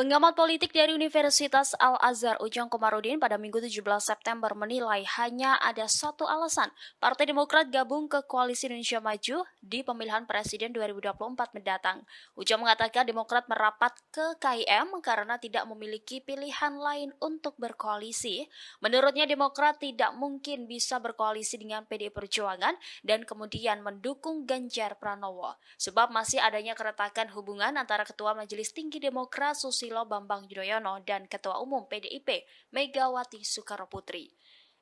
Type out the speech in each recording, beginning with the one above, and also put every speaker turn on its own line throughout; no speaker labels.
Pengamat politik dari Universitas Al-Azhar Ujang Komarudin pada Minggu 17 September menilai hanya ada satu alasan Partai Demokrat gabung ke Koalisi Indonesia Maju di pemilihan Presiden 2024 mendatang. Ujang mengatakan Demokrat merapat ke KIM karena tidak memiliki pilihan lain untuk berkoalisi. Menurutnya Demokrat tidak mungkin bisa berkoalisi dengan PDI Perjuangan dan kemudian mendukung Ganjar Pranowo. Sebab masih adanya keretakan hubungan antara Ketua Majelis Tinggi Demokrat Susilo Bambang Yudhoyono dan Ketua Umum PDIP Megawati Soekarnoputri.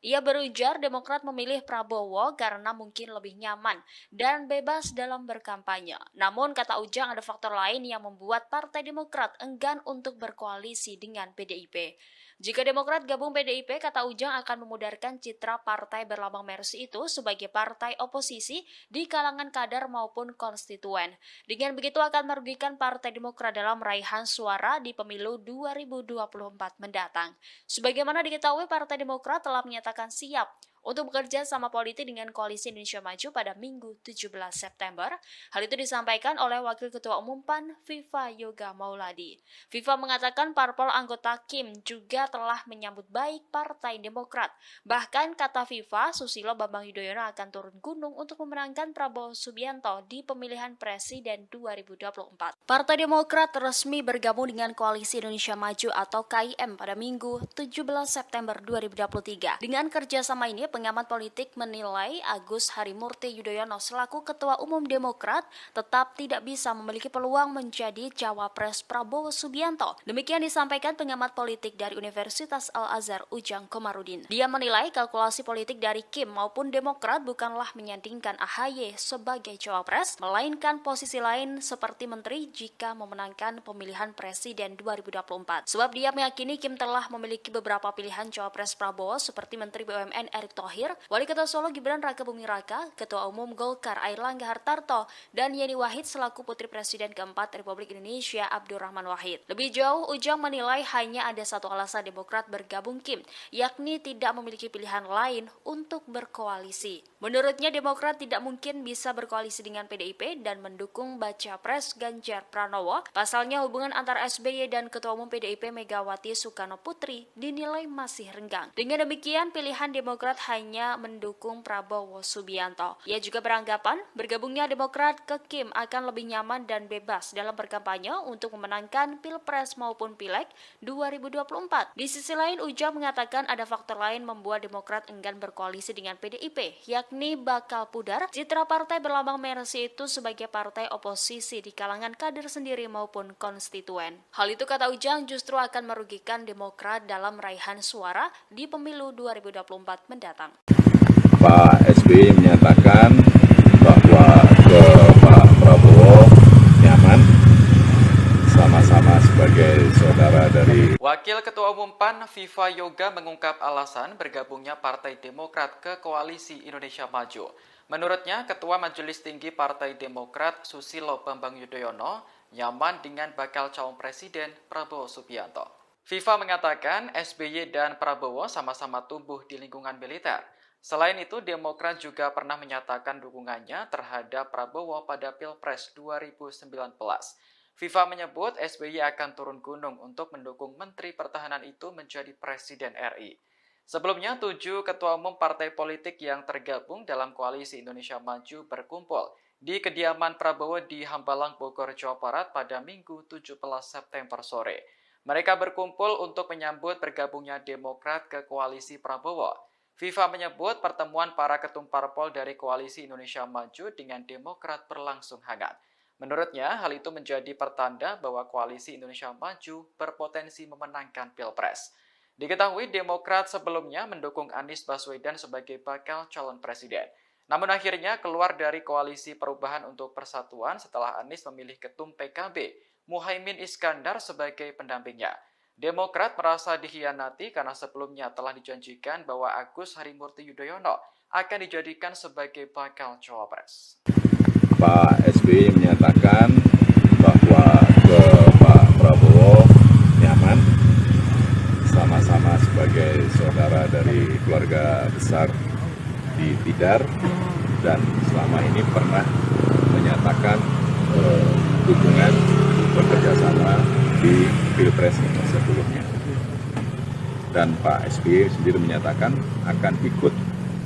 Ia berujar Demokrat memilih Prabowo karena mungkin lebih nyaman dan bebas dalam berkampanye. Namun kata Ujang ada faktor lain yang membuat Partai Demokrat enggan untuk berkoalisi dengan PDIP. Jika Demokrat gabung PDIP, kata Ujang akan memudahkan citra partai berlambang Mercy itu sebagai partai oposisi di kalangan kader maupun konstituen. Dengan begitu akan merugikan Partai Demokrat dalam raihan suara di pemilu 2024 mendatang. Sebagaimana diketahui, Partai Demokrat telah menyatakan siap untuk bekerja sama politik dengan Koalisi Indonesia Maju pada Minggu 17 September. Hal itu disampaikan oleh Wakil Ketua Umum PAN, Viva Yoga Mauladi. Viva mengatakan parpol anggota KIM juga telah menyambut baik Partai Demokrat. Bahkan kata Viva, Susilo Bambang Yudhoyono akan turun gunung untuk memenangkan Prabowo Subianto di pemilihan Presiden 2024. Partai Demokrat resmi bergabung dengan Koalisi Indonesia Maju atau KIM pada Minggu 17 September 2023. Dengan kerjasama ini, pengamat politik menilai Agus Harimurti Yudhoyono selaku Ketua Umum Demokrat tetap tidak bisa memiliki peluang menjadi cawapres Prabowo Subianto. Demikian disampaikan pengamat politik dari Universitas Al-Azhar Ujang Komarudin. Dia menilai kalkulasi politik dari KIM maupun Demokrat bukanlah menyandingkan AHY sebagai cawapres, melainkan posisi lain seperti menteri jika memenangkan pemilihan Presiden 2024. Sebab dia meyakini KIM telah memiliki beberapa pilihan cawapres Prabowo seperti Menteri BUMN Erick Thohir, Wali Kota Solo Gibran Raka Buming Raka, Ketua Umum Golkar Airlangga Hartarto, dan Yeni Wahid selaku Putri Presiden keempat Republik Indonesia Abdurrahman Wahid. Lebih jauh, Ujang menilai hanya ada satu alasan Demokrat bergabung KIM, yakni tidak memiliki pilihan lain untuk berkoalisi. Menurutnya Demokrat tidak mungkin bisa berkoalisi dengan PDIP dan mendukung baca pres Ganjar Pranowo. Pasalnya hubungan antara SBY dan Ketua Umum PDIP Megawati Soekarnoputri dinilai masih renggang. Dengan demikian, pilihan Demokrat hanya mendukung Prabowo Subianto. Ia juga beranggapan bergabungnya Demokrat ke KIM akan lebih nyaman dan bebas dalam berkampanye untuk memenangkan Pilpres maupun Pileg 2024. Di sisi lain, Ujang mengatakan ada faktor lain membuat Demokrat enggan berkoalisi dengan PDIP, yakni bakal pudar citra partai berlambang Mercy itu sebagai partai oposisi di kalangan kader sendiri maupun konstituen. Hal itu kata Ujang justru akan merugikan Demokrat dalam raihan suara di pemilu 2024 mendatang.
Pak SBY menyatakan bahwa ke Pak Prabowo nyaman sama-sama sebagai saudara dari.
Wakil Ketua Umum PAN Viva Yoga mengungkap alasan bergabungnya Partai Demokrat ke Koalisi Indonesia Maju. Menurutnya, Ketua Majelis Tinggi Partai Demokrat Susilo Bambang Yudhoyono nyaman dengan bakal calon presiden Prabowo Subianto. Viva mengatakan SBY dan Prabowo sama-sama tumbuh di lingkungan militer. Selain itu, Demokrat juga pernah menyatakan dukungannya terhadap Prabowo pada Pilpres 2019. Viva menyebut SBY akan turun gunung untuk mendukung Menteri Pertahanan itu menjadi Presiden RI. Sebelumnya, 7 ketua umum partai politik yang tergabung dalam Koalisi Indonesia Maju berkumpul di kediaman Prabowo di Hambalang, Bogor, Jawa Barat pada Minggu 17 September sore. Mereka berkumpul untuk menyambut bergabungnya Demokrat ke Koalisi Prabowo. Viva menyebut pertemuan para ketum parpol dari Koalisi Indonesia Maju dengan Demokrat berlangsung hangat. Menurutnya, hal itu menjadi pertanda bahwa Koalisi Indonesia Maju berpotensi memenangkan Pilpres. Diketahui Demokrat sebelumnya mendukung Anies Baswedan sebagai bakal calon presiden. Namun akhirnya keluar dari Koalisi Perubahan untuk Persatuan setelah Anies memilih ketum PKB, Muhaimin Iskandar sebagai pendampingnya. Demokrat merasa dikhianati karena sebelumnya telah dijanjikan bahwa Agus Harimurti Yudhoyono akan dijadikan sebagai bakal cawapres.
Pak SBY menyatakan bahwa ke Pak Prabowo nyaman sama-sama sebagai saudara dari keluarga besar di Tidar dan selama ini pernah menyatakan dukungan bekerjasama di Pilpres sebelumnya. Dan Pak SBY sendiri menyatakan akan ikut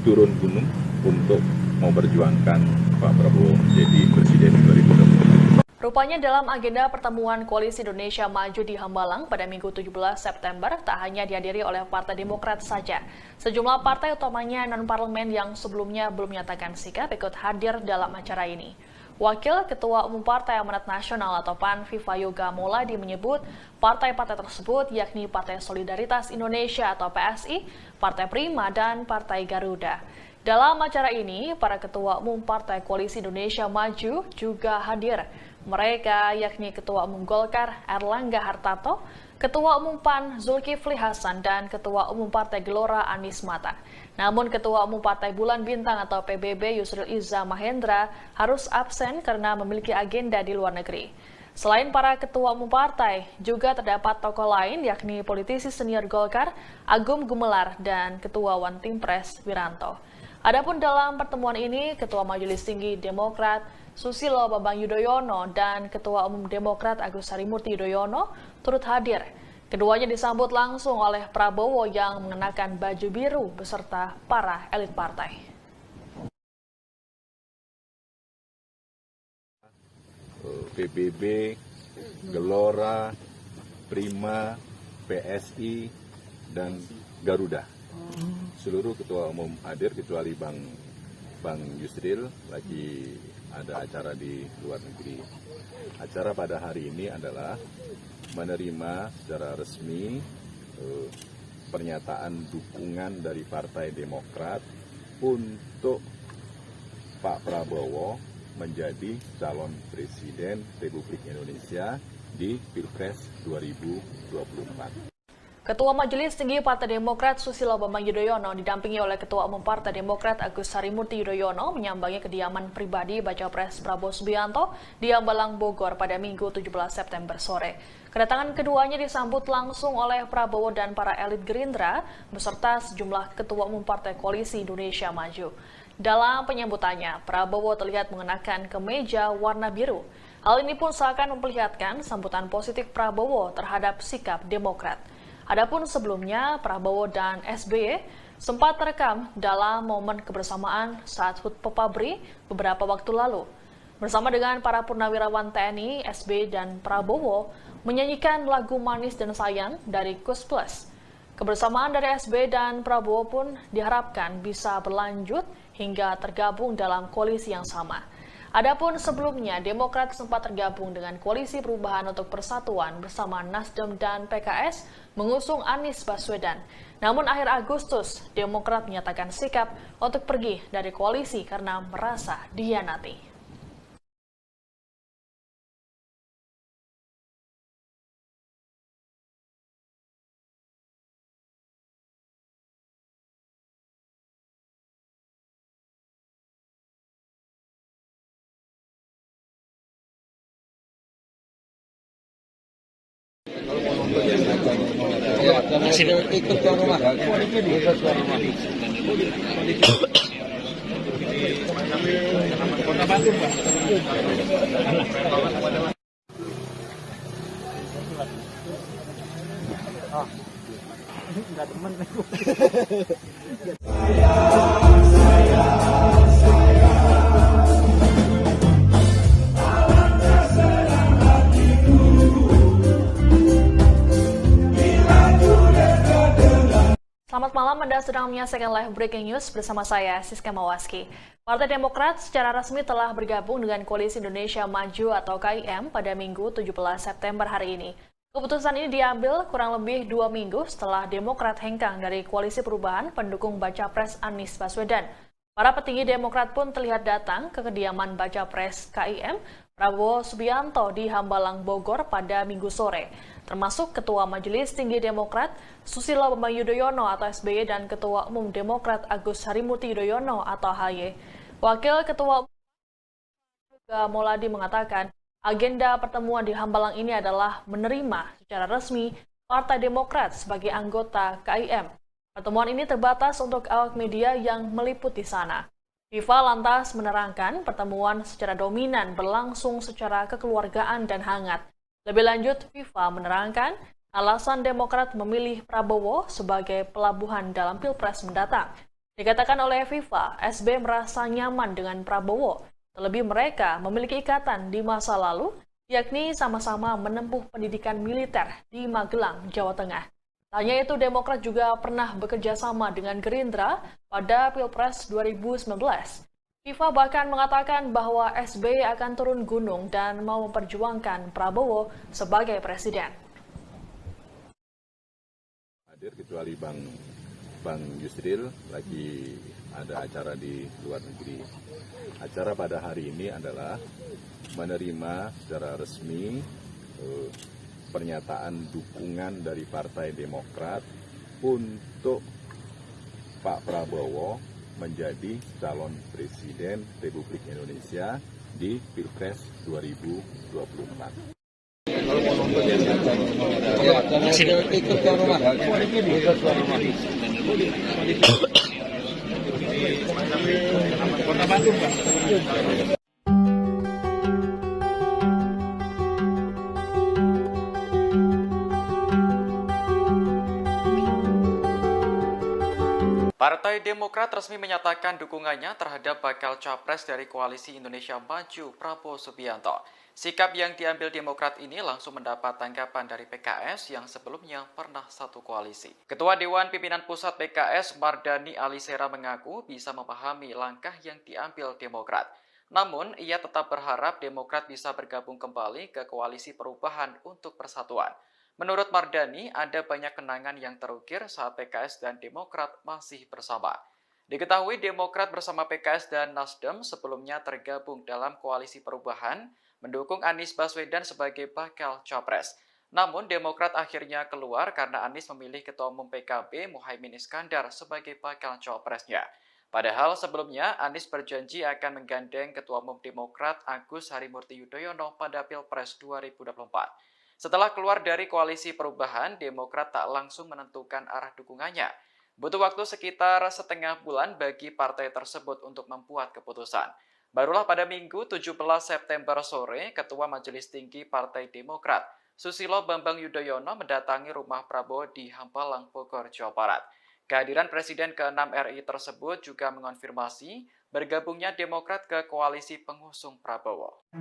turun gunung untuk memperjuangkan Pak Prabowo menjadi Presiden 2024.
Rupanya dalam agenda pertemuan Koalisi Indonesia Maju di Hambalang pada Minggu 17 September tak hanya dihadiri oleh Partai Demokrat saja. Sejumlah partai utamanya non-parlemen yang sebelumnya belum menyatakan sikap ikut hadir dalam acara ini. Wakil Ketua Umum Partai Amanat Nasional atau PAN Viva Yoga Mauladi menyebut partai-partai tersebut yakni Partai Solidaritas Indonesia atau PSI, Partai Prima, dan Partai Garuda. Dalam acara ini, para Ketua Umum Partai Koalisi Indonesia Maju juga hadir. Mereka yakni Ketua Umum Golkar Erlangga Hartarto, Ketua Umum PAN Zulkifli Hasan, dan Ketua Umum Partai Gelora Anies Mata. Namun Ketua Umum Partai Bulan Bintang atau PBB Yusril Iza Mahendra harus absen karena memiliki agenda di luar negeri. Selain para Ketua Umum Partai, juga terdapat tokoh lain yakni politisi senior Golkar Agung Gumelar dan Ketua One Team Press Wiranto. Adapun dalam pertemuan ini, Ketua Majelis Tinggi Demokrat Susilo Bambang Yudhoyono dan Ketua Umum Demokrat Agus Harimurti Yudhoyono turut hadir. Keduanya disambut langsung oleh Prabowo yang mengenakan baju biru beserta para elit partai.
PBB, Gelora, Prima, PSI, dan Garuda. Seluruh ketua umum hadir kecuali Bang Yusril lagi ada acara di luar negeri. Acara pada hari ini adalah menerima secara resmi pernyataan dukungan dari Partai Demokrat untuk Pak Prabowo menjadi calon Presiden Republik Indonesia di Pilpres 2024.
Ketua Majelis Tinggi Partai Demokrat Susilo Bambang Yudhoyono didampingi oleh Ketua Umum Partai Demokrat Agus Harimurti Yudhoyono menyambangi kediaman pribadi Baca Pres Prabowo Subianto di Hambalang, Bogor pada Minggu 17 September sore. Kedatangan keduanya disambut langsung oleh Prabowo dan para elit Gerindra beserta sejumlah Ketua Umum Partai Koalisi Indonesia Maju. Dalam penyambutannya, Prabowo terlihat mengenakan kemeja warna biru. Hal ini pun seakan memperlihatkan sambutan positif Prabowo terhadap sikap Demokrat. Adapun sebelumnya, Prabowo dan SBY sempat terekam dalam momen kebersamaan saat HUT Pepabri beberapa waktu lalu. Bersama dengan para purnawirawan TNI, SBY dan Prabowo menyanyikan lagu Manis dan Sayang dari Kus Plus. Kebersamaan dari SBY dan Prabowo pun diharapkan bisa berlanjut hingga tergabung dalam koalisi yang sama. Adapun sebelumnya, Demokrat sempat tergabung dengan Koalisi Perubahan untuk Persatuan bersama Nasdem dan PKS mengusung Anies Baswedan. Namun akhir Agustus, Demokrat menyatakan sikap untuk pergi dari koalisi karena merasa dikhianati. Selamat malam, Anda sedang menyaksikan live breaking news bersama saya, Siska Mawaski. Partai Demokrat secara resmi telah bergabung dengan Koalisi Indonesia Maju atau KIM pada Minggu 17 September hari ini. Keputusan ini diambil kurang lebih 2 minggu setelah Demokrat hengkang dari Koalisi Perubahan pendukung Baca Pres Anies Baswedan. Para petinggi Demokrat pun terlihat datang ke kediaman Baca Pres KIM Prabowo Subianto di Hambalang, Bogor pada Minggu sore, termasuk Ketua Majelis Tinggi Demokrat Susilo Bambang Yudhoyono atau SBY dan Ketua Umum Demokrat Agus Harimurti Yudhoyono atau AHY. Wakil Ketua Umum Yoga Mauladi mengatakan agenda pertemuan di Hambalang ini adalah menerima secara resmi Partai Demokrat sebagai anggota KIM. Pertemuan ini terbatas untuk awak media yang meliput di sana. Viva lantas menerangkan pertemuan secara dominan berlangsung secara kekeluargaan dan hangat. Lebih lanjut, FIFA menerangkan alasan Demokrat memilih Prabowo sebagai pelabuhan dalam Pilpres mendatang. Dikatakan oleh FIFA, SB merasa nyaman dengan Prabowo, terlebih mereka memiliki ikatan di masa lalu, yakni sama-sama menempuh pendidikan militer di Magelang, Jawa Tengah. Tak hanya itu, Demokrat juga pernah bekerja sama dengan Gerindra pada Pilpres 2019. FIFA bahkan mengatakan bahwa SBY akan turun gunung dan mau memperjuangkan Prabowo sebagai presiden.
Hadir kecuali Bang Yusril lagi ada acara di luar negeri. Acara pada hari ini adalah menerima secara resmi pernyataan dukungan dari Partai Demokrat untuk Pak Prabowo menjadi calon Presiden Republik Indonesia di Pilpres 2024.
Partai Demokrat resmi menyatakan dukungannya terhadap bakal capres dari Koalisi Indonesia Maju, Prabowo Subianto. Sikap yang diambil Demokrat ini langsung mendapat tanggapan dari PKS yang sebelumnya pernah satu koalisi. Ketua Dewan Pimpinan Pusat PKS, Mardani Alisera, mengaku bisa memahami langkah yang diambil Demokrat. Namun, ia tetap berharap Demokrat bisa bergabung kembali ke Koalisi Perubahan untuk Persatuan. Menurut Mardani, ada banyak kenangan yang terukir saat PKS dan Demokrat masih bersama. Diketahui Demokrat bersama PKS dan Nasdem sebelumnya tergabung dalam Koalisi Perubahan, mendukung Anies Baswedan sebagai bakal capres. Namun Demokrat akhirnya keluar karena Anies memilih Ketua Umum PKB Muhaimin Iskandar sebagai bakal capresnya. Padahal sebelumnya Anies berjanji akan menggandeng Ketua Umum Demokrat Agus Harimurti Yudhoyono pada Pilpres 2024. Setelah keluar dari Koalisi Perubahan, Demokrat tak langsung menentukan arah dukungannya. Butuh waktu sekitar setengah bulan bagi partai tersebut untuk membuat keputusan. Barulah pada Minggu 17 September sore, Ketua Majelis Tinggi Partai Demokrat, Susilo Bambang Yudhoyono mendatangi rumah Prabowo di Hambalang, Bogor, Jawa Barat. Kehadiran Presiden ke-6 RI tersebut juga mengonfirmasi bergabungnya Demokrat ke koalisi pengusung Prabowo.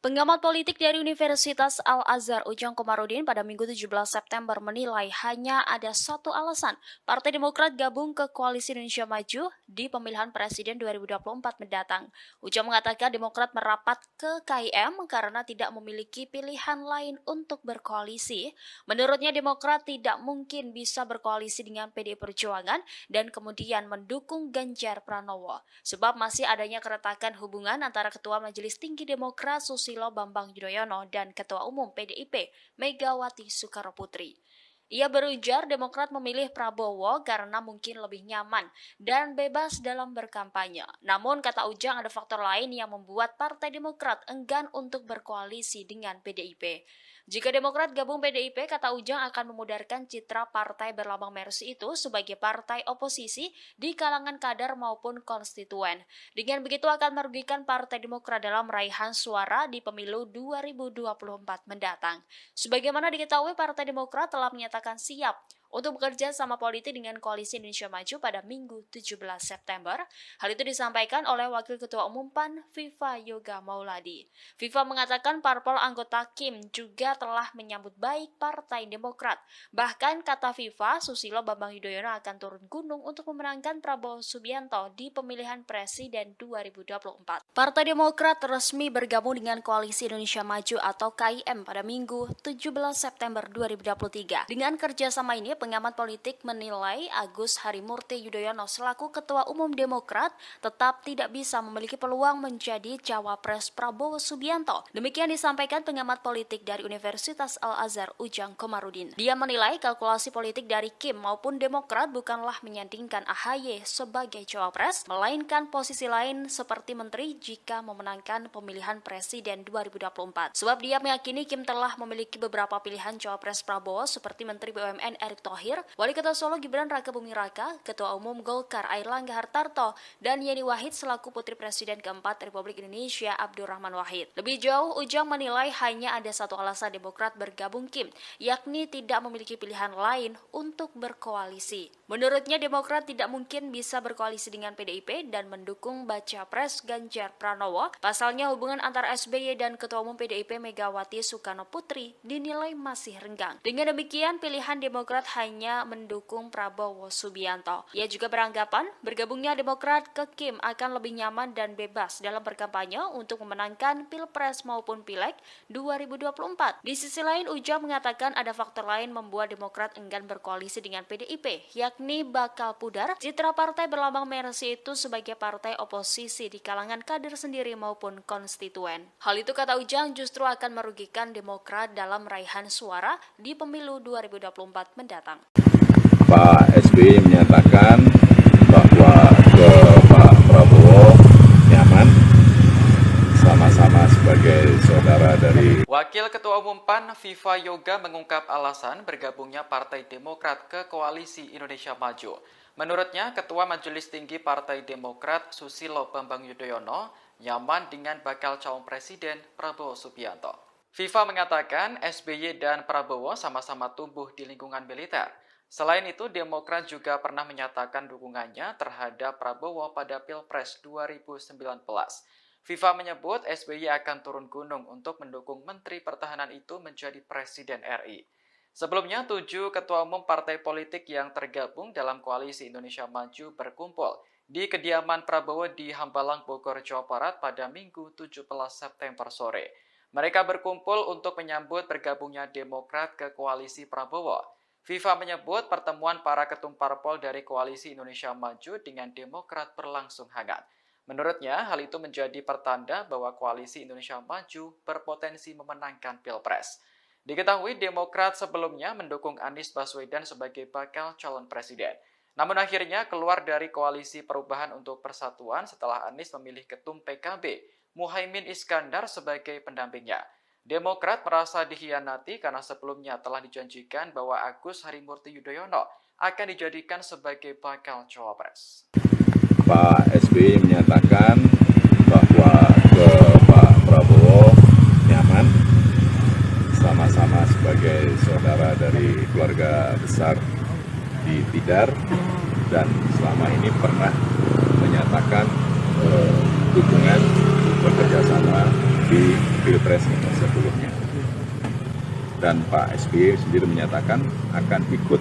Pengamat politik dari Universitas Al-Azhar Ujang Komarudin pada Minggu 17 September menilai hanya ada satu alasan Partai Demokrat gabung ke Koalisi Indonesia Maju di pemilihan Presiden 2024 mendatang. Ujang mengatakan Demokrat merapat ke KIM karena tidak memiliki pilihan lain untuk berkoalisi. Menurutnya Demokrat tidak mungkin bisa berkoalisi dengan PDI Perjuangan dan kemudian mendukung Ganjar Pranowo. Sebab masih adanya keretakan hubungan antara Ketua Majelis Tinggi Demokrat Susilo Bambang Yudhoyono dan Ketua Umum PDIP Megawati Soekarnoputri. Ia berujar Demokrat memilih Prabowo karena mungkin lebih nyaman dan bebas dalam berkampanye. Namun kata Ujang ada faktor lain yang membuat Partai Demokrat enggan untuk berkoalisi dengan PDIP. Jika Demokrat gabung PDIP, kata Ujang akan memudarkan citra partai berlambang Mercy itu sebagai partai oposisi di kalangan kader maupun konstituen. Dengan begitu akan merugikan Partai Demokrat dalam raihan suara di pemilu 2024 mendatang. Sebagaimana diketahui, Partai Demokrat telah menyatakan siap untuk bekerja sama politik dengan Koalisi Indonesia Maju pada Minggu 17 September. Hal itu disampaikan oleh Wakil Ketua Umum PAN FIFA Yoga Mauladi. FIFA mengatakan parpol anggota KIM juga telah menyambut baik Partai Demokrat. Bahkan kata FIFA, Susilo Bambang Yudhoyono akan turun gunung untuk memenangkan Prabowo Subianto di pemilihan Presiden 2024. Partai Demokrat resmi bergabung dengan Koalisi Indonesia Maju atau KIM pada Minggu 17 September 2023. Dengan kerjasama ini, pengamat politik menilai Agus Harimurti Yudhoyono selaku Ketua Umum Demokrat tetap tidak bisa memiliki peluang menjadi cawapres Prabowo Subianto. Demikian disampaikan pengamat politik dari Universitas Al-Azhar Ujang Komarudin. Dia menilai kalkulasi politik dari KIM maupun Demokrat bukanlah menyandingkan AHY sebagai cawapres, melainkan posisi lain seperti menteri jika memenangkan pemilihan Presiden 2024. Sebab dia meyakini KIM telah memiliki beberapa pilihan cawapres Prabowo seperti Menteri BUMN Erick Thohir, Wali Kota Solo Gibran Raka Buming Raka, Ketua Umum Golkar Airlangga Hartarto, dan Yeni Wahid selaku Putri Presiden keempat Republik Indonesia Abdurrahman Wahid. Lebih jauh, Ujang menilai hanya ada satu alasan Demokrat bergabung Kim, yakni tidak memiliki pilihan lain untuk berkoalisi. Menurutnya, Demokrat tidak mungkin bisa berkoalisi dengan PDIP dan mendukung baca pres Ganjar Pranowo. Pasalnya, hubungan antara SBY dan Ketua Umum PDIP Megawati Soekarno Putri dinilai masih renggang. Dengan demikian, pilihan Demokrat hanya mendukung Prabowo Subianto. Ia juga beranggapan bergabungnya Demokrat ke Kim akan lebih nyaman dan bebas dalam berkampanye untuk memenangkan Pilpres maupun Pileg 2024. Di sisi lain, Ujang mengatakan ada faktor lain membuat Demokrat enggan berkoalisi dengan PDIP, yakni bakal pudar citra partai berlambang Mercy itu sebagai partai oposisi di kalangan kader sendiri maupun konstituen. Hal itu, kata Ujang, justru akan merugikan Demokrat dalam raihan suara di pemilu 2024 mendatang.
Pak SBY menyatakan bahwa ke Pak Prabowo nyaman, sama-sama sebagai saudara dari.
Wakil Ketua Umum PAN Viva Yoga mengungkap alasan bergabungnya Partai Demokrat ke Koalisi Indonesia Maju. Menurutnya, Ketua Majelis Tinggi Partai Demokrat Susilo Bambang Yudhoyono nyaman dengan bakal calon presiden Prabowo Subianto. Viva mengatakan SBY dan Prabowo sama-sama tumbuh di lingkungan militer. Selain itu, Demokrat juga pernah menyatakan dukungannya terhadap Prabowo pada Pilpres 2019. Viva menyebut SBY akan turun gunung untuk mendukung Menteri Pertahanan itu menjadi Presiden RI. Sebelumnya, 7 ketua umum partai politik yang tergabung dalam Koalisi Indonesia Maju berkumpul di kediaman Prabowo di Hambalang, Bogor, Jawa Barat pada Minggu 17 September sore. Mereka berkumpul untuk menyambut bergabungnya Demokrat ke Koalisi Prabowo. Viva menyebut pertemuan para ketum parpol dari Koalisi Indonesia Maju dengan Demokrat berlangsung hangat. Menurutnya, hal itu menjadi pertanda bahwa Koalisi Indonesia Maju berpotensi memenangkan Pilpres. Diketahui Demokrat sebelumnya mendukung Anies Baswedan sebagai bakal calon presiden. Namun akhirnya keluar dari Koalisi Perubahan untuk Persatuan setelah Anies memilih ketum PKB, Muhaimin Iskandar sebagai pendampingnya. Demokrat merasa dikhianati karena sebelumnya telah dijanjikan bahwa Agus Harimurti Yudhoyono akan dijadikan sebagai bakal cawapres.
Pak SBY menyatakan bahwa ke Pak Prabowo nyaman, sama-sama sebagai saudara dari keluarga besar di Tidar, dan selama ini pernah menyatakan dukungan bekerjasama di Pilpres sebelumnya. Dan Pak SBY sendiri menyatakan akan ikut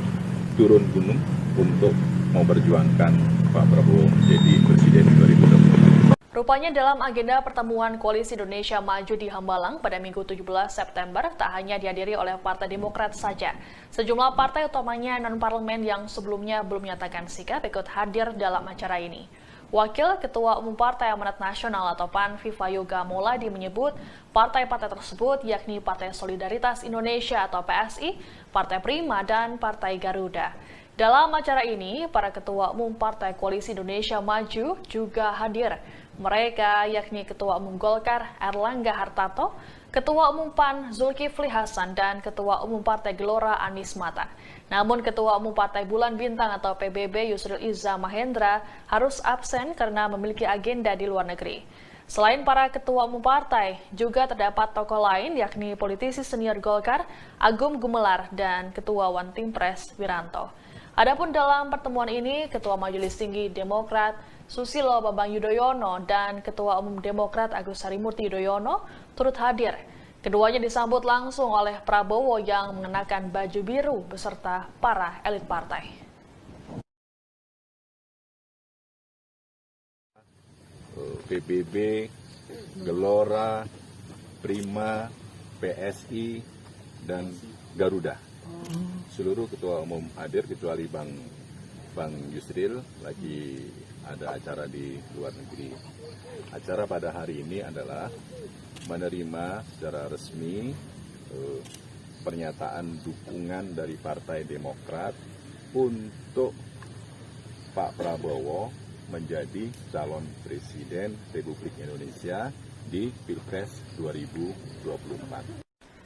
turun gunung untuk memperjuangkan Pak Prabowo menjadi Presiden 2024.
Rupanya dalam agenda pertemuan Koalisi Indonesia Maju di Hambalang pada Minggu 17 September tak hanya dihadiri oleh Partai Demokrat saja. Sejumlah partai utamanya non-parlemen yang sebelumnya belum menyatakan sikap ikut hadir dalam acara ini. Wakil Ketua Umum Partai Amanat Nasional atau PAN Viva Yoga Mauladi menyebut partai-partai tersebut yakni Partai Solidaritas Indonesia atau PSI, Partai Prima, dan Partai Garuda. Dalam acara ini, para Ketua Umum Partai Koalisi Indonesia Maju juga hadir. Mereka yakni Ketua Umum Golkar Airlangga Hartarto, Ketua Umum PAN Zulkifli Hasan, dan Ketua Umum Partai Gelora Anies Mata. Namun Ketua Umum Partai Bulan Bintang atau PBB Yusril Iza Mahendra harus absen karena memiliki agenda di luar negeri. Selain para Ketua Umum Partai, juga terdapat tokoh lain yakni politisi senior Golkar Agung Gumelar dan Ketua One Team Press Wiranto. Adapun dalam pertemuan ini, Ketua Majelis Tinggi Demokrat Susilo Bambang Yudhoyono dan Ketua Umum Demokrat Agus Harimurti Yudhoyono turut hadir. Keduanya disambut langsung oleh Prabowo yang mengenakan baju biru beserta para elit partai.
PBB, Gelora, Prima, PSI, dan Garuda. Seluruh ketua umum hadir kecuali Bang Yusril lagi ada acara di luar negeri. Acara pada hari ini adalah menerima secara resmi pernyataan dukungan dari Partai Demokrat untuk Pak Prabowo menjadi calon Presiden Republik Indonesia di Pilpres 2024.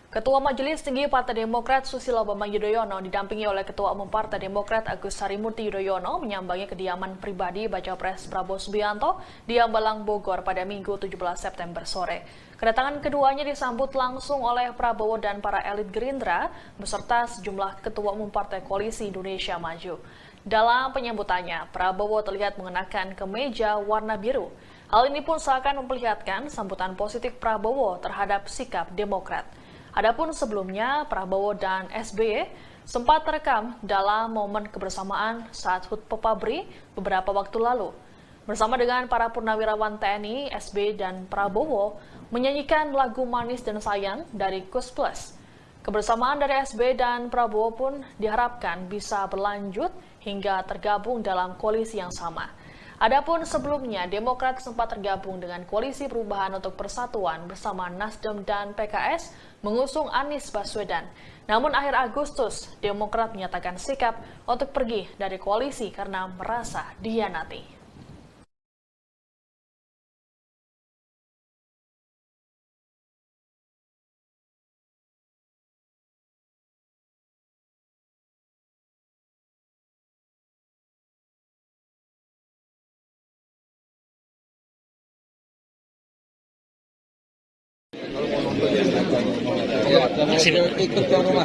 Ketua Majelis Tinggi Partai Demokrat Susilo Bambang Yudhoyono didampingi oleh Ketua Umum Partai Demokrat Agus Harimurti Yudhoyono menyambangi kediaman pribadi Baca Pres Prabowo Subianto di Hambalang, Bogor pada Minggu 17 September sore. Kedatangan keduanya disambut langsung oleh Prabowo dan para elit Gerindra beserta sejumlah Ketua Umum Partai Koalisi Indonesia Maju. Dalam penyambutannya, Prabowo terlihat mengenakan kemeja warna biru. Hal ini pun seakan memperlihatkan sambutan positif Prabowo terhadap sikap Demokrat. Adapun sebelumnya, Prabowo dan SBY sempat terekam dalam momen kebersamaan saat HUT Pepabri beberapa waktu lalu. Bersama dengan para purnawirawan TNI, SBY dan Prabowo menyanyikan lagu Manis dan Sayang dari Kus Plus. Kebersamaan dari SBY dan Prabowo pun diharapkan bisa berlanjut hingga tergabung dalam koalisi yang sama. Adapun sebelumnya, Demokrat sempat tergabung dengan Koalisi Perubahan untuk Persatuan bersama Nasdem dan PKS mengusung Anies Baswedan. Namun akhir Agustus, Demokrat menyatakan sikap untuk pergi dari koalisi karena merasa dikhianati.
Ikut ke rumah.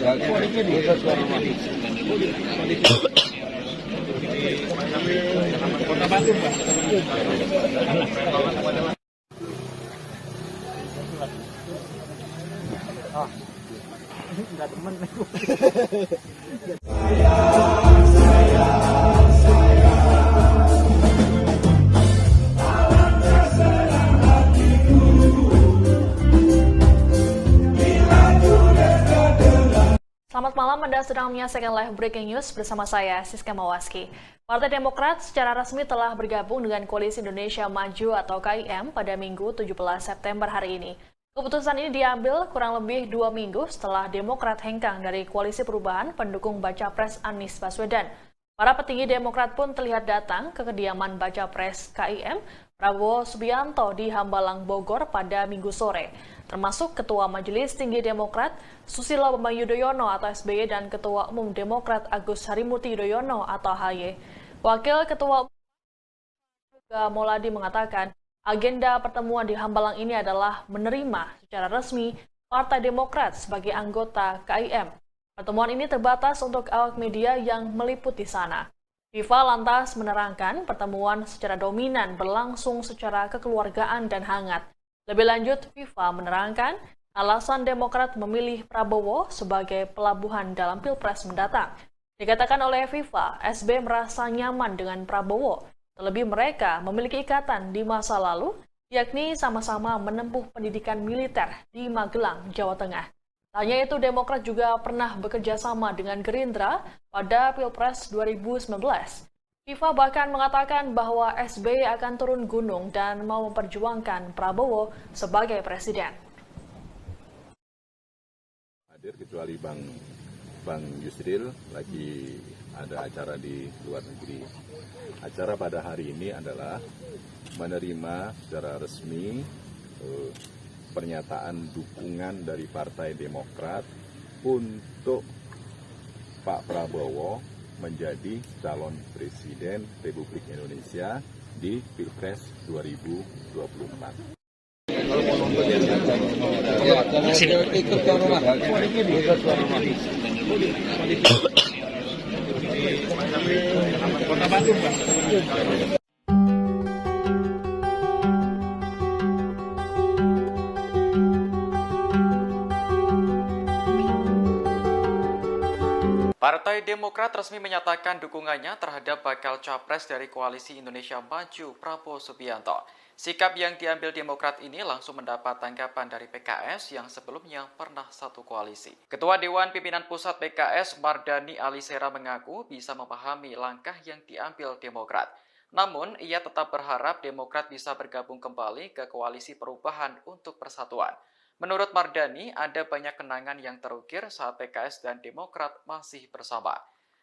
Selamat malam, Anda sedang menyaksikan live breaking news bersama saya, Siska Mawaski. Partai Demokrat secara resmi telah bergabung dengan Koalisi Indonesia Maju atau KIM pada Minggu 17 September hari ini. Keputusan ini diambil kurang lebih 2 minggu setelah Demokrat hengkang dari Koalisi Perubahan pendukung Baca Pres Anies Baswedan. Para petinggi Demokrat pun terlihat datang ke kediaman Baca Pres KIM Prabowo Subianto di Hambalang, Bogor pada Minggu sore, termasuk Ketua Majelis Tinggi Demokrat Susilo Bambang Yudhoyono atau SBY dan Ketua Umum Demokrat Agus Harimurti Yudhoyono atau AHY. Wakil Ketua Umum juga Mauladi mengatakan agenda pertemuan di Hambalang ini adalah menerima secara resmi Partai Demokrat sebagai anggota KIM. Pertemuan ini terbatas untuk awak media yang meliput di sana. FIFA lantas menerangkan pertemuan secara dominan berlangsung secara kekeluargaan dan hangat. Lebih lanjut, FIFA menerangkan alasan Demokrat memilih Prabowo sebagai pelabuhan dalam Pilpres mendatang. Dikatakan oleh FIFA, SB merasa nyaman dengan Prabowo, terlebih mereka memiliki ikatan di masa lalu, yakni sama-sama menempuh pendidikan militer di Magelang, Jawa Tengah. Tak hanya itu, Demokrat juga pernah bekerja sama dengan Gerindra pada Pilpres 2019. FIFA bahkan mengatakan bahwa SBY akan turun gunung dan mau memperjuangkan Prabowo sebagai presiden.
Hadir kecuali Bang Yusril lagi ada acara di luar negeri. Acara pada hari ini adalah menerima secara resmi pernyataan dukungan dari Partai Demokrat untuk Pak Prabowo menjadi calon presiden Republik Indonesia di Pilpres 2024.
Ikut ke rumah.
Partai Demokrat resmi menyatakan dukungannya terhadap bakal capres dari Koalisi Indonesia Maju Prabowo Subianto. Sikap yang diambil Demokrat ini langsung mendapat tanggapan dari PKS yang sebelumnya pernah satu koalisi. Ketua Dewan Pimpinan Pusat PKS Mardani Alisera mengaku bisa memahami langkah yang diambil Demokrat. Namun, ia tetap berharap Demokrat bisa bergabung kembali ke Koalisi Perubahan untuk Persatuan. Menurut Mardani, ada banyak kenangan yang terukir saat PKS dan Demokrat masih bersama.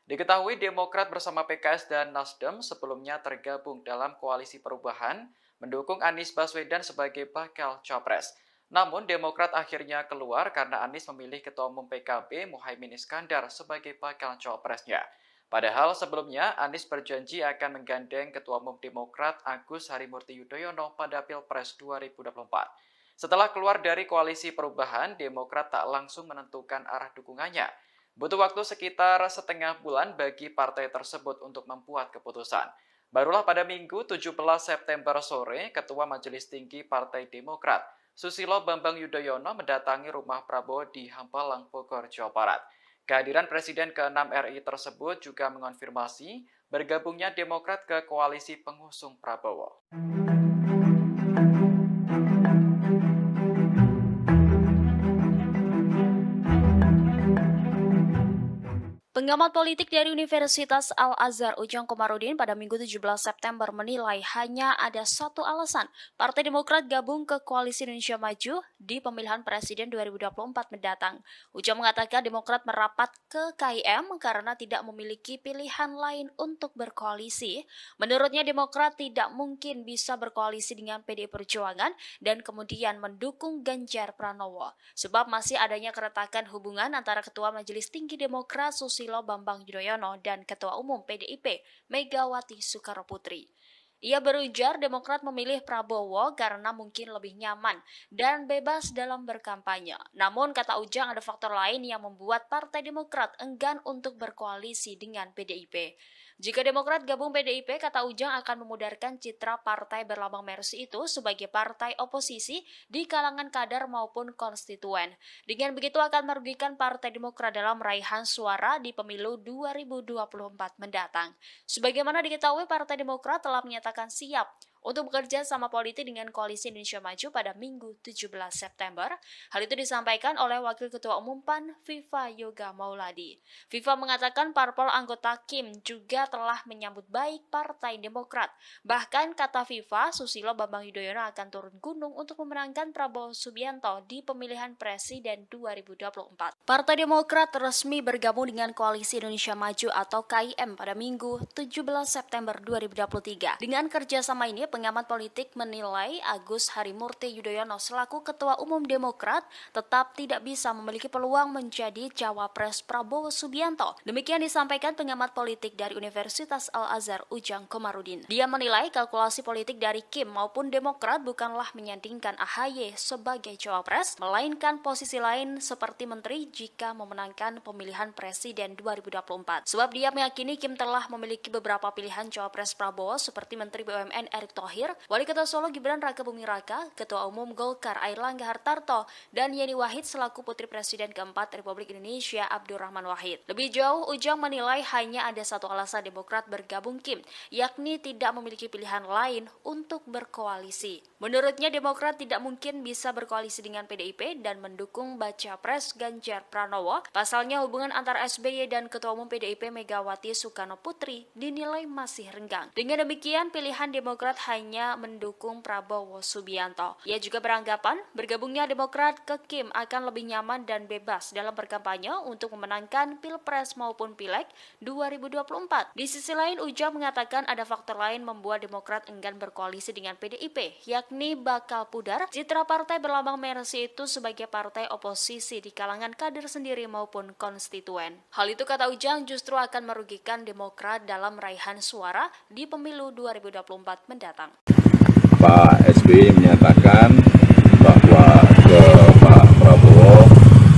Diketahui Demokrat bersama PKS dan Nasdem sebelumnya tergabung dalam Koalisi Perubahan, mendukung Anies Baswedan sebagai bakal capres. Namun Demokrat akhirnya keluar karena Anies memilih Ketua Umum PKB Muhaimin Iskandar sebagai bakal cawapresnya. Padahal sebelumnya Anies berjanji akan menggandeng Ketua Umum Demokrat Agus Harimurti Yudhoyono pada Pilpres 2024. Setelah keluar dari koalisi perubahan, Demokrat tak langsung menentukan arah dukungannya. Butuh waktu sekitar setengah bulan bagi partai tersebut untuk membuat keputusan. Barulah pada Minggu 17 September sore, Ketua Majelis Tinggi Partai Demokrat, Susilo Bambang Yudhoyono mendatangi rumah Prabowo di Hambalang, Bogor, Jawa Barat. Kehadiran Presiden ke-6 RI tersebut juga mengonfirmasi bergabungnya Demokrat ke koalisi pengusung Prabowo.
Pengamat politik dari Universitas Al-Azhar Ujang Komarudin pada Minggu 17 September menilai hanya ada satu alasan Partai Demokrat gabung ke Koalisi Indonesia Maju di pemilihan Presiden 2024 mendatang. Ujang mengatakan Demokrat merapat ke KIM karena tidak memiliki pilihan lain untuk berkoalisi. Menurutnya Demokrat tidak mungkin bisa berkoalisi dengan PDI Perjuangan dan kemudian mendukung Ganjar Pranowo. Sebab masih adanya keretakan hubungan antara Ketua Majelis Tinggi Demokrat Susilo Bambang Yudhoyono dan Ketua Umum PDIP Megawati Soekarnoputri. Ia berujar Demokrat memilih Prabowo karena mungkin lebih nyaman dan bebas dalam berkampanye. Namun kata Ujang ada faktor lain yang membuat Partai Demokrat enggan untuk berkoalisi dengan PDIP. Jika Demokrat gabung PDIP, kata Ujang akan memudarkan citra partai berlambang Mercy itu sebagai partai oposisi di kalangan kader maupun konstituen. Dengan begitu akan merugikan Partai Demokrat dalam raihan suara di pemilu 2024 mendatang. Sebagaimana diketahui, Partai Demokrat telah menyatakan siap untuk bekerja sama politik dengan Koalisi Indonesia Maju pada Minggu 17 September. Hal itu disampaikan oleh Wakil Ketua Umum PAN, Viva Yoga Mauladi. Viva mengatakan parpol anggota KIM juga telah menyambut baik Partai Demokrat. Bahkan kata Viva, Susilo Bambang Yudhoyono akan turun gunung untuk memenangkan Prabowo Subianto di pemilihan Presiden 2024. Partai Demokrat resmi bergabung dengan Koalisi Indonesia Maju atau KIM pada Minggu 17 September 2023. Dengan kerjasama ini, pengamat politik menilai Agus Harimurti Yudhoyono selaku Ketua Umum Demokrat tetap tidak bisa memiliki peluang menjadi cawapres Prabowo Subianto. Demikian disampaikan pengamat politik dari Universitas Al-Azhar Ujang Komarudin. Dia menilai kalkulasi politik dari KIM maupun Demokrat bukanlah menyandingkan AHY sebagai cawapres, melainkan posisi lain seperti menteri jika memenangkan pemilihan Presiden 2024. Sebab dia meyakini KIM telah memiliki beberapa pilihan cawapres Prabowo seperti Menteri BUMN Erick Thohir, Wali Kota Solo Gibran Raka Buming Raka, Ketua Umum Golkar Airlangga Hartarto, dan Yeni Wahid selaku Putri Presiden keempat Republik Indonesia Abdurrahman Wahid. Lebih jauh, Ujang menilai hanya ada satu alasan Demokrat bergabung KIM, yakni tidak memiliki pilihan lain untuk berkoalisi. Menurutnya Demokrat tidak mungkin bisa berkoalisi dengan PDIP dan mendukung baca pres Ganjar Pranowo. Pasalnya hubungan antara SBY dan Ketua Umum PDIP Megawati Soekarnoputri dinilai masih renggang. Dengan demikian, pilihan Demokrat hanya mendukung Prabowo Subianto. Ia juga beranggapan bergabungnya Demokrat ke KIM akan lebih nyaman dan bebas dalam berkampanye untuk memenangkan Pilpres maupun Pileg 2024. Di sisi lain, Ujang mengatakan ada faktor lain membuat Demokrat enggan berkoalisi dengan PDIP, yakni bakal pudar citra partai berlambang Mercy itu sebagai partai oposisi di kalangan kader sendiri maupun konstituen. Hal itu kata Ujang justru akan merugikan Demokrat dalam raihan suara di pemilu 2024 mendatang.
Pak SBY menyatakan bahwa ke Pak Prabowo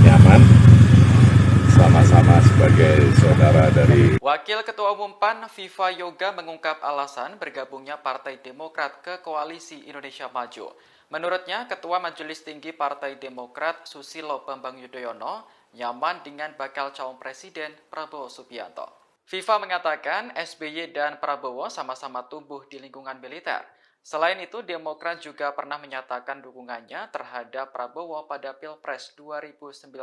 nyaman sama-sama sebagai saudara dari.
Wakil Ketua Umum PAN Viva Yoga mengungkap alasan bergabungnya Partai Demokrat ke Koalisi Indonesia Maju. Menurutnya, Ketua Majelis Tinggi Partai Demokrat Susilo Bambang Yudhoyono nyaman dengan bakal calon Presiden Prabowo Subianto. Viva mengatakan SBY dan Prabowo sama-sama tumbuh di lingkungan militer. Selain itu, Demokrat juga pernah menyatakan dukungannya terhadap Prabowo pada Pilpres 2019.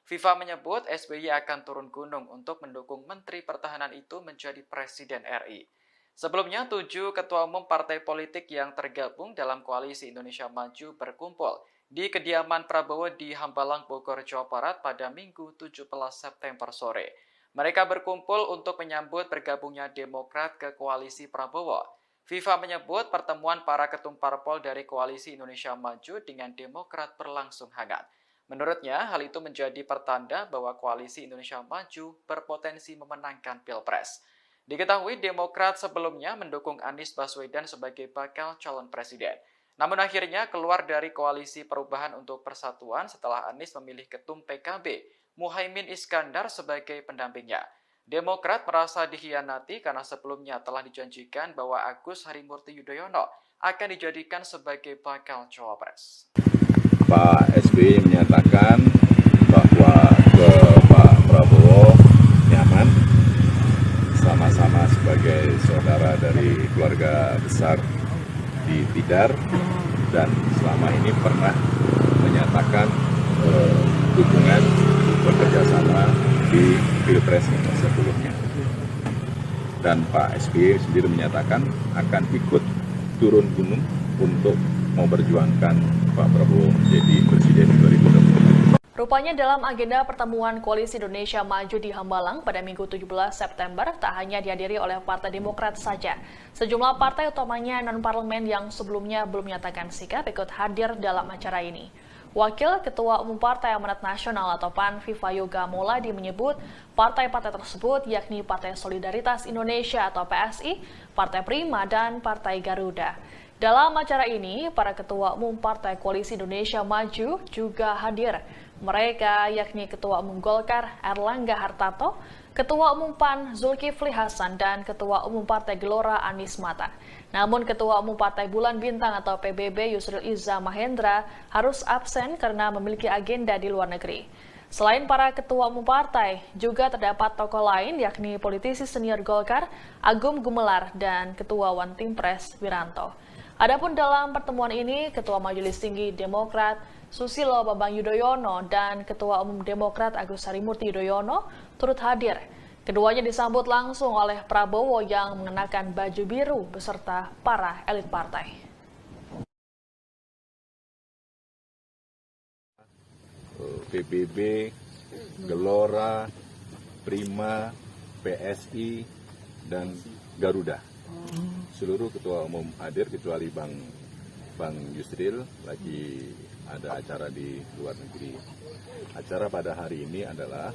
Viva menyebut SBY akan turun gunung untuk mendukung Menteri Pertahanan itu menjadi Presiden RI. Sebelumnya, 7 ketua umum partai politik yang tergabung dalam Koalisi Indonesia Maju berkumpul di kediaman Prabowo di Hambalang, Bogor, Jawa Barat pada Minggu 17 September sore. Mereka berkumpul untuk menyambut bergabungnya Demokrat ke Koalisi Prabowo. FIFA menyebut pertemuan para ketum parpol dari Koalisi Indonesia Maju dengan Demokrat berlangsung hangat. Menurutnya, hal itu menjadi pertanda bahwa Koalisi Indonesia Maju berpotensi memenangkan Pilpres. Diketahui Demokrat sebelumnya mendukung Anies Baswedan sebagai bakal calon presiden. Namun akhirnya keluar dari Koalisi Perubahan untuk Persatuan setelah Anies memilih ketum PKB, Muhaimin Iskandar sebagai pendampingnya. Demokrat merasa dikhianati karena sebelumnya telah dijanjikan bahwa Agus Harimurti Yudhoyono akan dijadikan sebagai bakal cawapres.
Pak SBY menyatakan bahwa ke Pak Prabowo nyaman, sama-sama sebagai saudara dari keluarga besar di Tidar, dan selama ini pernah menyatakan dukungan bekerjasama di Pilpres sebelumnya. Dan Pak SBY sendiri menyatakan akan ikut turun gunung untuk memperjuangkan Pak Prabowo menjadi presiden 2024.
Rupanya dalam agenda pertemuan Koalisi Indonesia Maju di Hambalang pada Minggu 17 September tak hanya dihadiri oleh Partai Demokrat saja. Sejumlah partai utamanya non-parlemen yang sebelumnya belum menyatakan sikap ikut hadir dalam acara ini. Wakil Ketua Umum Partai Amanat Nasional atau PAN Viva Yoga Mauladi menyebut partai-partai tersebut yakni Partai Solidaritas Indonesia atau PSI, Partai Prima, dan Partai Garuda. Dalam acara ini, para Ketua Umum Partai Koalisi Indonesia Maju juga hadir. Mereka yakni Ketua Umum Golkar Erlangga Hartarto, Ketua Umum PAN Zulkifli Hasan, dan Ketua Umum Partai Gelora Anies Mata. Namun Ketua Umum Partai Bulan Bintang atau PBB Yusril Iza Mahendra harus absen karena memiliki agenda di luar negeri. Selain para Ketua Umum Partai, juga terdapat tokoh lain yakni politisi senior Golkar Agung Gumelar dan Ketua One Team Press Wiranto. Adapun dalam pertemuan ini, Ketua Majelis Tinggi Demokrat Susilo Bambang Yudhoyono dan Ketua Umum Demokrat Agus Harimurti Yudhoyono turut hadir. Keduanya disambut langsung oleh Prabowo yang mengenakan baju biru beserta para elit partai.
PBB, Gelora, Prima, PSI, dan Garuda. Seluruh ketua umum hadir kecuali Bang Yusril lagi ada acara di luar negeri. Acara pada hari ini adalah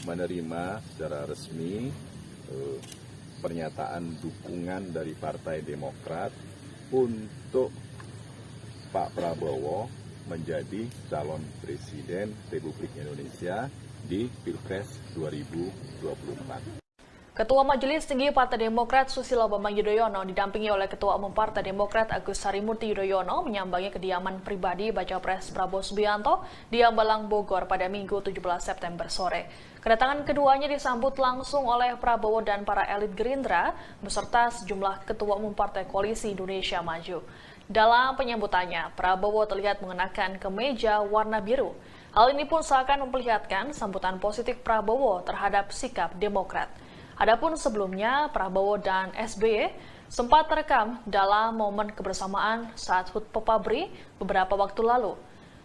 menerima secara resmi pernyataan dukungan dari Partai Demokrat untuk Pak Prabowo menjadi calon presiden Republik Indonesia di Pilpres 2024.
Ketua Majelis Tinggi Partai Demokrat Susilo Bambang Yudhoyono didampingi oleh Ketua Umum Partai Demokrat Agus Harimurti Yudhoyono menyambangi kediaman pribadi Baca Pres Prabowo Subianto di Hambalang, Bogor pada Minggu 17 September sore. Kedatangan keduanya disambut langsung oleh Prabowo dan para elit Gerindra beserta sejumlah Ketua Umum Partai Koalisi Indonesia Maju. Dalam penyambutannya, Prabowo terlihat mengenakan kemeja warna biru. Hal ini pun seakan memperlihatkan sambutan positif Prabowo terhadap sikap Demokrat. Adapun sebelumnya, Prabowo dan SBY sempat terekam dalam momen kebersamaan saat HUT Pepabri beberapa waktu lalu.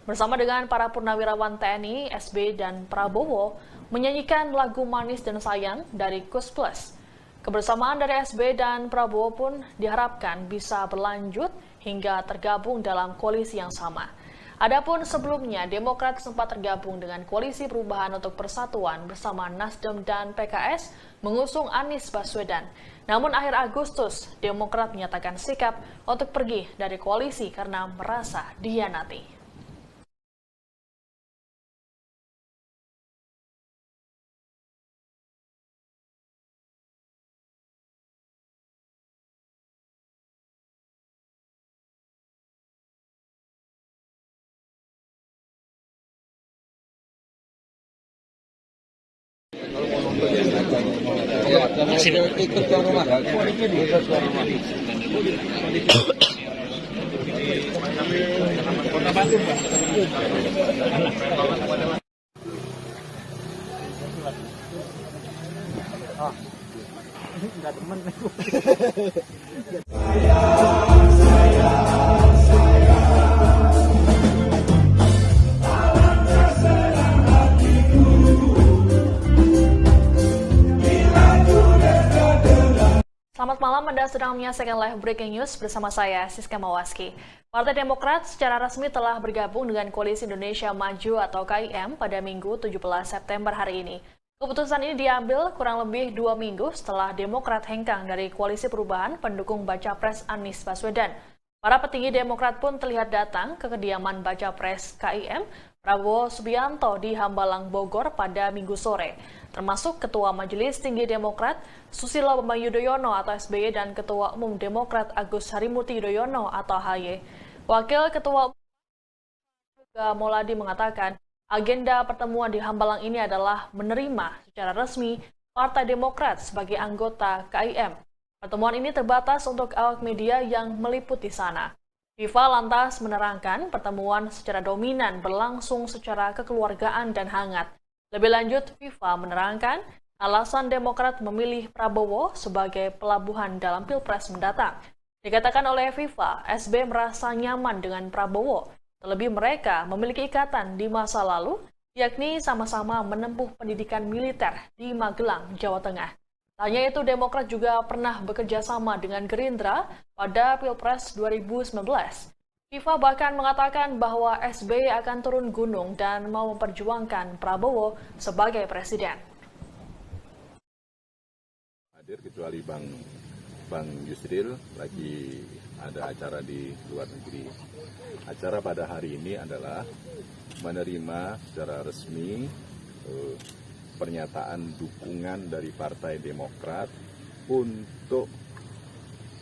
Bersama dengan para purnawirawan TNI, SBY dan Prabowo menyanyikan lagu Manis dan Sayang dari Kus Plus. Kebersamaan dari SBY dan Prabowo pun diharapkan bisa berlanjut hingga tergabung dalam koalisi yang sama. Adapun sebelumnya, Demokrat sempat tergabung dengan Koalisi Perubahan untuk Persatuan bersama Nasdem dan PKS mengusung Anies Baswedan. Namun akhir Agustus, Demokrat menyatakan sikap untuk pergi dari koalisi karena merasa dikhianati.
Ikut tuan rumah.
Selamat malam, Anda sedang menyaksikan live breaking news bersama saya, Siska Mawaski. Partai Demokrat secara resmi telah bergabung dengan Koalisi Indonesia Maju atau KIM pada Minggu 17 September hari ini. Keputusan ini diambil kurang lebih 2 minggu setelah Demokrat hengkang dari Koalisi Perubahan pendukung Baca Pres Anies Baswedan. Para petinggi Demokrat pun terlihat datang ke kediaman Baca Pres KIM Prabowo Subianto di Hambalang, Bogor pada Minggu sore, termasuk Ketua Majelis Tinggi Demokrat Susilo Bambang Yudhoyono atau SBY dan Ketua Umum Demokrat Agus Harimurti Yudhoyono atau AHY. Wakil Ketua Umum juga Mauladi mengatakan agenda pertemuan di Hambalang ini adalah menerima secara resmi Partai Demokrat sebagai anggota KIM. Pertemuan ini terbatas untuk awak media yang meliput di sana. FIFA lantas menerangkan pertemuan secara dominan berlangsung secara kekeluargaan dan hangat. Lebih lanjut, FIFA menerangkan alasan Demokrat memilih Prabowo sebagai pelabuhan dalam Pilpres mendatang. Dikatakan oleh FIFA, SB merasa nyaman dengan Prabowo, terlebih mereka memiliki ikatan di masa lalu, yakni sama-sama menempuh pendidikan militer di Magelang, Jawa Tengah. Hanya itu, Demokrat juga pernah bekerja sama dengan Gerindra pada Pilpres 2019. FIFA bahkan mengatakan bahwa SBY akan turun gunung dan mau memperjuangkan Prabowo sebagai presiden.
Hadir kecuali Bang Yusril lagi ada acara di luar negeri. Acara pada hari ini adalah menerima secara resmi pernyataan dukungan dari Partai Demokrat untuk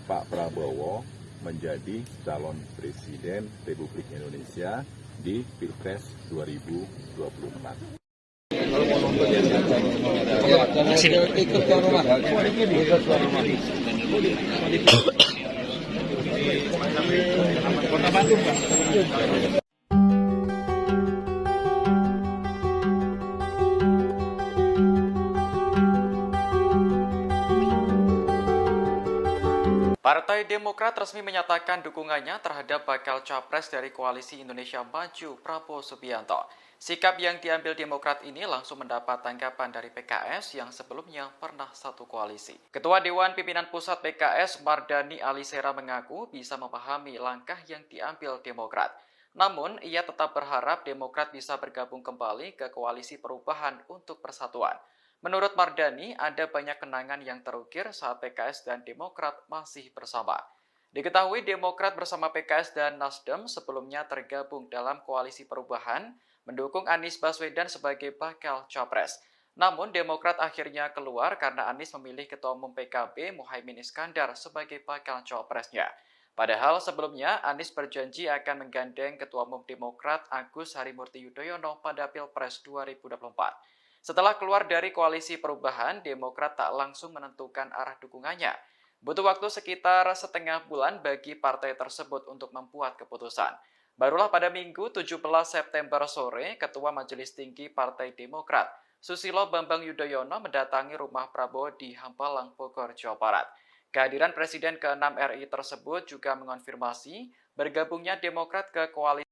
Pak Prabowo menjadi calon presiden Republik Indonesia di Pilpres 2024.
Ikut ke rumah.
Partai Demokrat resmi menyatakan dukungannya terhadap bakal capres dari Koalisi Indonesia Maju Prabowo Subianto. Sikap yang diambil Demokrat ini langsung mendapat tanggapan dari PKS yang sebelumnya pernah satu koalisi. Ketua Dewan Pimpinan Pusat PKS Mardani Alisera mengaku bisa memahami langkah yang diambil Demokrat. Namun, ia tetap berharap Demokrat bisa bergabung kembali ke Koalisi Perubahan untuk Persatuan. Menurut Mardani, ada banyak kenangan yang terukir saat PKS dan Demokrat masih bersama. Diketahui Demokrat bersama PKS dan Nasdem sebelumnya tergabung dalam Koalisi Perubahan, mendukung Anies Baswedan sebagai bakal capres. Namun Demokrat akhirnya keluar karena Anies memilih Ketua Umum PKB Muhaimin Iskandar sebagai bakal capresnya. Padahal sebelumnya Anies berjanji akan menggandeng Ketua Umum Demokrat Agus Harimurti Yudhoyono pada Pilpres 2024. Setelah keluar dari Koalisi Perubahan, Demokrat tak langsung menentukan arah dukungannya. Butuh waktu sekitar setengah bulan bagi partai tersebut untuk membuat keputusan. Barulah pada Minggu 17 September sore, Ketua Majelis Tinggi Partai Demokrat, Susilo Bambang Yudhoyono mendatangi rumah Prabowo di Hambalang, Bogor, Jawa Barat. Kehadiran Presiden ke-6 RI tersebut juga mengonfirmasi bergabungnya Demokrat ke Koalisi